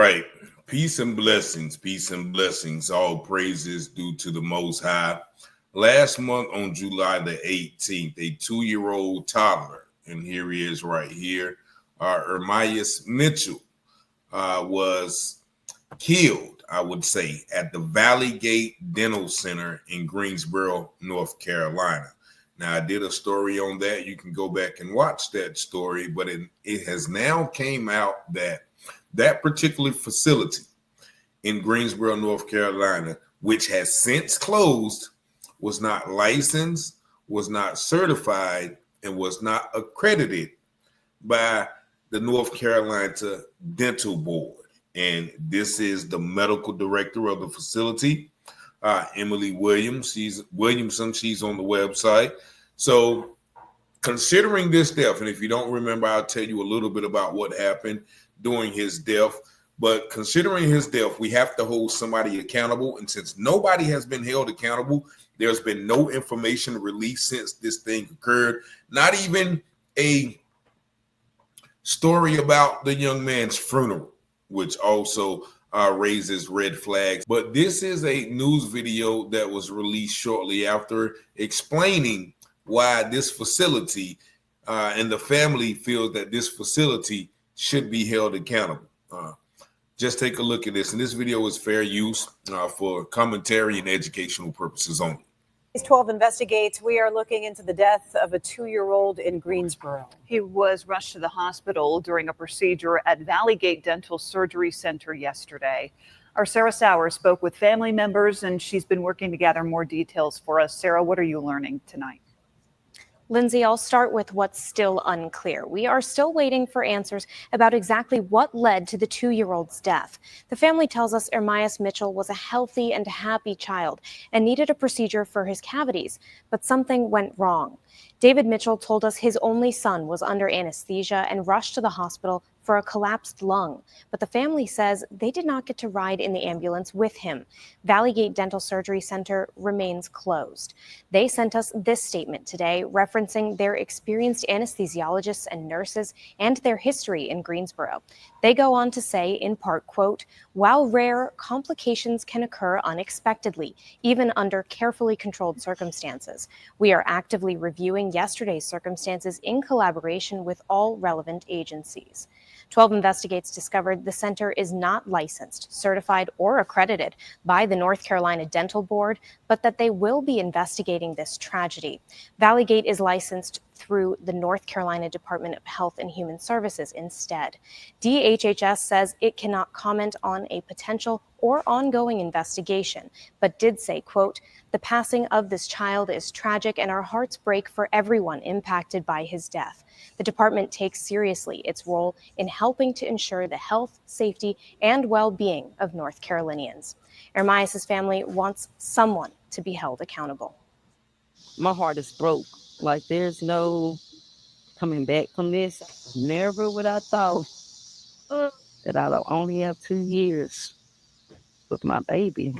right. Peace and blessings. Peace and blessings. All praises due to the Most High. Last month on July the 18th, a 2-year-old toddler, and here he is right here, Ermias Mitchell, was killed, I would say, at the Valleygate Dental Center in Greensboro, North Carolina. Now, I did a story on that. You can go back and watch that story, but it has now came out that particular facility in Greensboro, North Carolina, which has since closed, was not licensed, was not certified, and was not accredited by the North Carolina Dental Board. And this is the medical director of the facility, Emily Williamson. She's on the website. So considering this death, and if you don't remember, I'll tell you a little bit about what happened during his death. But considering his death, we have to hold somebody accountable. And since nobody has been held accountable, there's been no information released since this thing occurred. Not even a story about the young man's funeral, which also raises red flags. But this is a news video that was released shortly after explaining why this facility and the family feels that this facility should be held accountable. Just take a look at this. And this video is fair use for commentary and educational purposes only. 12 investigates. We are looking into the death of a 2-year-old in Greensboro. He was rushed to the hospital during a procedure at Valleygate Dental Center yesterday. Our Sarah Sowers spoke with family members, and she's been working to gather more details for us. Sarah, what are you learning tonight? Lindsay, I'll start with what's still unclear. We are still waiting for answers about exactly what led to the 2-year-old's death. The family tells us Ermias Mitchell was a healthy and happy child and needed a procedure for his cavities, but something went wrong. David Mitchell told us his only son was under anesthesia and rushed to the hospital for a collapsed lung, but the family says they did not get to ride in the ambulance with him. Valleygate Dental Surgery Center remains closed. They sent us this statement today, referencing their experienced anesthesiologists and nurses and their history in Greensboro. They go on to say, in part, quote, "While rare, complications can occur unexpectedly, even under carefully controlled circumstances. We are actively reviewing yesterday's circumstances in collaboration with all relevant agencies." 12 investigates discovered the center is not licensed, certified, or accredited by the North Carolina Dental Board, but that they will be investigating this tragedy. Valleygate is licensed through the North Carolina Department of Health and Human Services instead. DHHS says it cannot comment on a potential or ongoing investigation, but did say, quote, "The passing of this child is tragic and our hearts break for everyone impacted by his death. The department takes seriously its role in helping to ensure the health, safety, and well-being of North Carolinians." Ermias' family wants someone to be held accountable. My heart is broke. Like, there's no coming back from this. Never would I thought that I'd only have 2 years with my baby.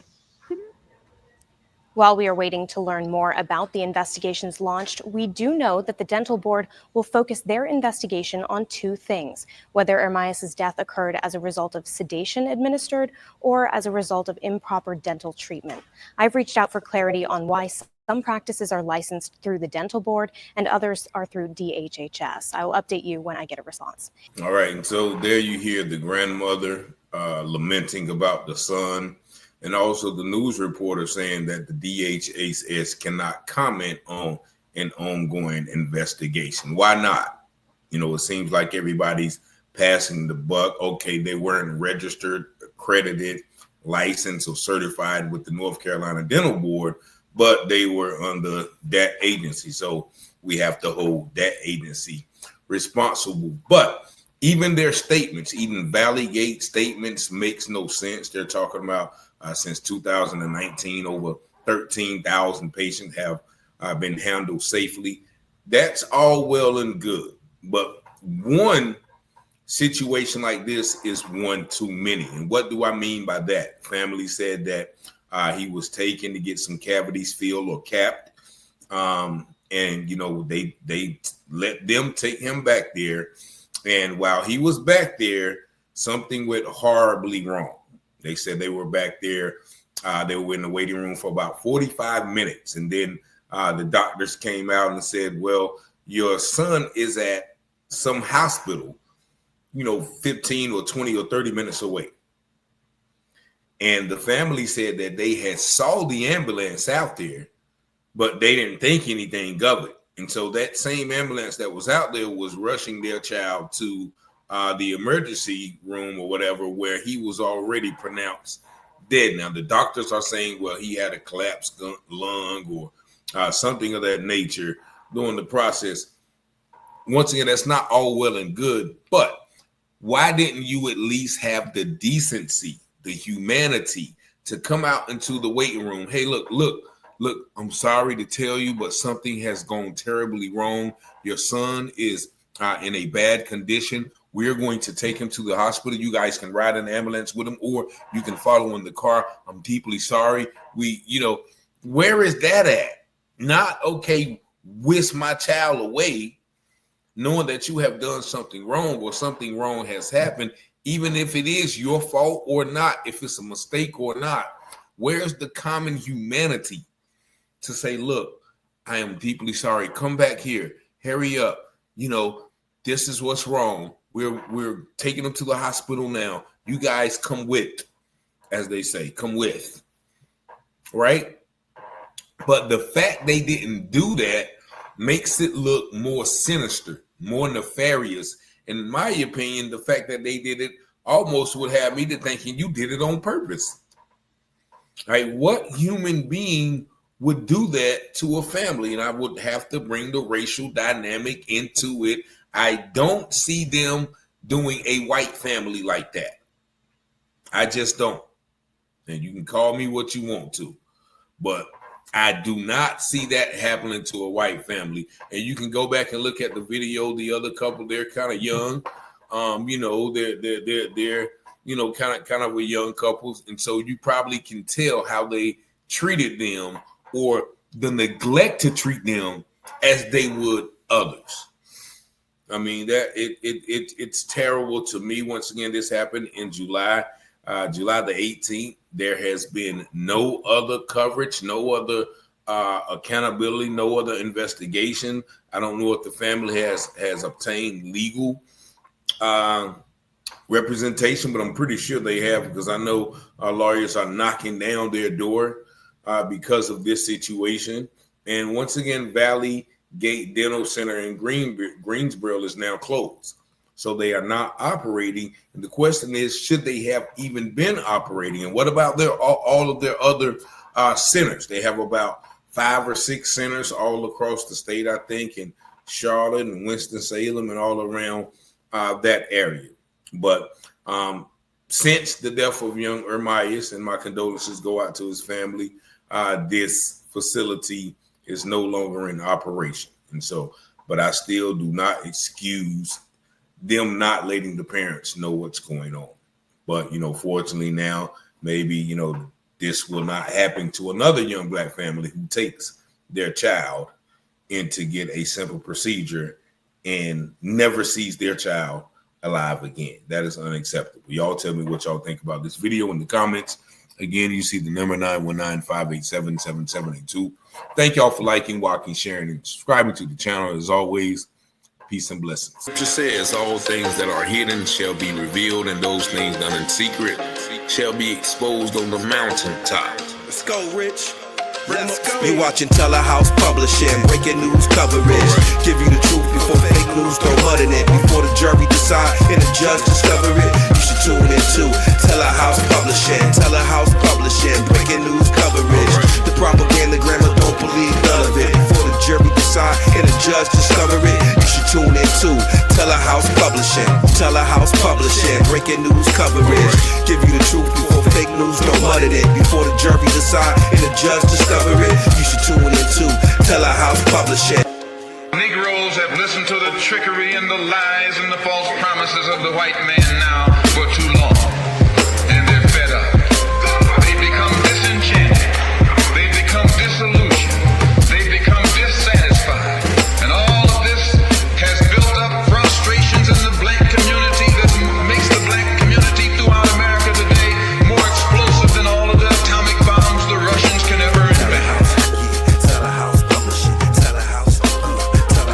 While we are waiting to learn more about the investigations launched, we do know that the Dental Board will focus their investigation on 2 things: whether Ermias' death occurred as a result of sedation administered or as a result of improper dental treatment. I've reached out for clarity on why some practices are licensed through the Dental Board and others are through DHHS. I will update you when I get a response. All right. And so there you hear the grandmother lamenting about the son, and also the news reporter saying that the DHHS cannot comment on an ongoing investigation. Why not? You know, it seems like everybody's passing the buck. Okay, they weren't registered, accredited, licensed, or certified with the North Carolina Dental Board, but they were under that agency. So we have to hold that agency responsible. But even their statements, even Valleygate statements, makes no sense. They're talking about since 2019, over 13,000 patients have been handled safely. That's all well and good. But one situation like this is one too many. And what do I mean by that? Family said that he was taken to get some cavities filled or capped. And, you know, they let them take him back there. And while he was back there, something went horribly wrong. They said they were back there. They were in the waiting room for about 45 minutes. And then the doctors came out and said, well, your son is at some hospital, 15 or 20 or 30 minutes away. And the family said that they had saw the ambulance out there, but they didn't think anything of it. And so that same ambulance that was out there was rushing their child to the emergency room or whatever, where he was already pronounced dead. Now, the doctors are saying, well, he had a collapsed lung or something of that nature during the process. Once again, that's not all well and good, but why didn't you at least have the decency, the humanity to come out into the waiting room? Hey, look, I'm sorry to tell you, but something has gone terribly wrong. Your son is in a bad condition. We're going to take him to the hospital. You guys can ride an ambulance with him, or you can follow in the car. I'm deeply sorry. Where is that at? Not, okay, whisk my child away, knowing that you have done something wrong or something wrong has happened, even if it is your fault or not, if it's a mistake or not. Where's the common humanity to say, look, I am deeply sorry. Come back here. Hurry up. This is what's wrong. We're taking him to the hospital now. You guys come with, as they say, come with. Right? But the fact they didn't do that makes it look more sinister, more nefarious. And in my opinion, the fact that they did it almost would have me to thinking you did it on purpose. Right? What human being would do that to a family? And I would have to bring the racial dynamic into it. I don't see them doing a white family like that. I just don't. And you can call me what you want to, but I do not see that happening to a white family. And you can go back and look at the video. The other couple, they're kind of young. They're kind of a young couples. And so you probably can tell how they treated them, or the neglect to treat them as they would others. I mean, that it's terrible to me. Once again, this happened in July the 18th. There has been no other coverage, no other accountability, no other investigation. I don't know if the family has obtained legal representation, but I'm pretty sure they have, because I know our lawyers are knocking down their door because of this situation. And once again, Valleygate Dental Center in Greensboro is now closed. So they are not operating. And the question is, should they have even been operating? And what about all of their other centers? They have about 5 or 6 centers all across the state, I think, in Charlotte and Winston-Salem and all around that area. But since the death of young Ermias, and my condolences go out to his family, this facility is no longer in operation. And so, but I still do not excuse them not letting the parents know what's going on. But, fortunately now, maybe, this will not happen to another young Black family who takes their child in to get a simple procedure and never sees their child alive again. That is unacceptable. Y'all tell me what y'all think about this video in the comments. Again, you see the number 919-587-7782. Thank y'all for liking, watching, sharing, and subscribing to the channel. As always, peace and blessings. Scripture says all things that are hidden shall be revealed, and those things done in secret shall be exposed on the mountaintop. Let's go, Rich. Let's go. You watching Telehouse Publishing, breaking news coverage. Give you the truth before fake news throw mud in it. Before the jury decide and the judge discover it. You should tune in to Telehouse Publishing. Telehouse Publishing, breaking news coverage. The propaganda grammar, don't believe none of it. Before the jury decide and the judge discover it. You should tune in to Telehouse Publishing. Telehouse Publishing, breaking news coverage. Give you the truth before fake news throw mud in it. Before the jury decide and the judge discover it, you should tune in to Telehouse Publishing. Negroes have listened to the trickery and the lies and the false promises of the white man now for too long.